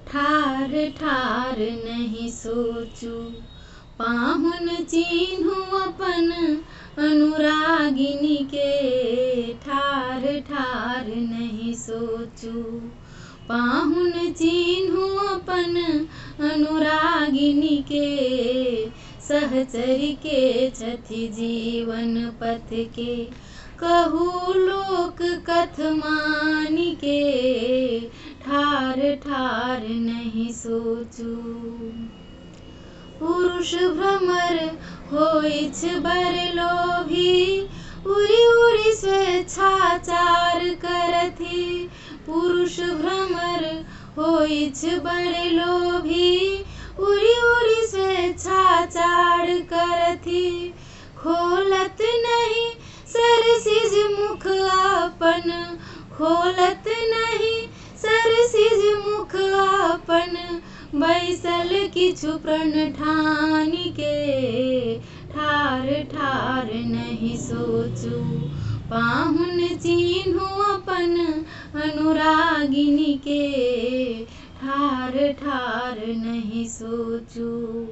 ठार ठार नहीं सोचू। पाहुन चिन्हूं अपन अनुरागिनी के, ठार ठार नहीं सोचू। पाहुन चिन्हूं अपन अनुरागिनी के, सहचरी के छथि जीवन पथ के। कहू लोक कथ मानी के, ठार ठार नहीं सोचू। पुरुष भ्रमर होइछ बर लोभी, उरी उरी स्वेच्छाचार करथि। पुरुष भ्रमर होइछ बर लोभी, उरी उरी स्वेच्छाचार करथि। खोलत नहीं सरसिज मुख आपन, खोलत नहीं सरसिज मुख आपन। बैसल किछु प्रण ठानी के, ठार ठार नहीं सोचू। पाहुन चिन्हूं अपन अनुरागिनी के, ठार ठार नहीं सोचू।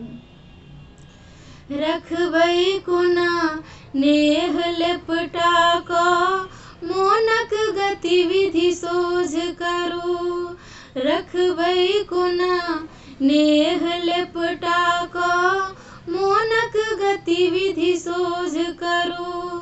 रखबै कोना नेह लेपटा कऽ, मोनक गतिविधि सोझ करू। रखबै कोना नेह लेपटा कऽ, मोनक गतिविधि सोझ करू।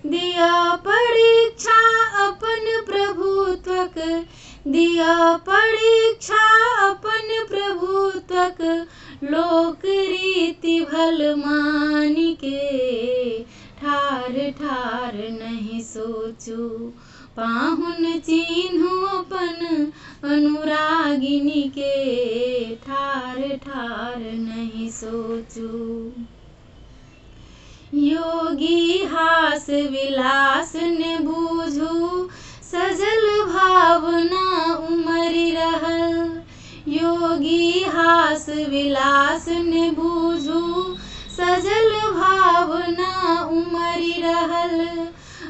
दिअ परीक्षा अपन प्रभुत्वक, दिअ परीक्षा अपन प्रभुत्वक। लोक रीति भल मानी के, ठार ठार नहीं सोचू। पाहुन चिन्हूं अपन अनुरागिनी के, ठार ठार नहीं सोचू। योगी हास विलास ने बूझू, सजल भावना उमरि रहल। योगी हास विलास ने बूझू, सजल भावना उमरि रहल।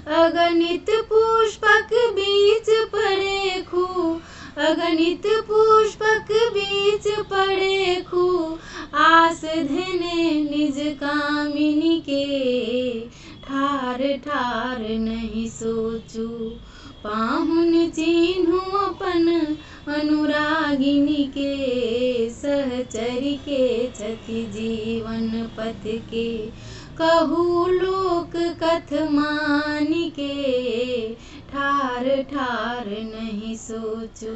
अगणित पुष्पक बीच परेखू, अगणित पुष्पक बीच परेखू। आस धेने निज कामिनी के, ठार ठार नहीं सोचू। पाहुन चिन्हूं अपन अनुरागिनी के, सहचरी के छथि जीवन पथ के। कहू लोक कथ मानी के, ठार ठार नहीं सोचू।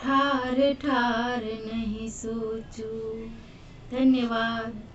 ठार ठार नहीं सोचू। धन्यवाद।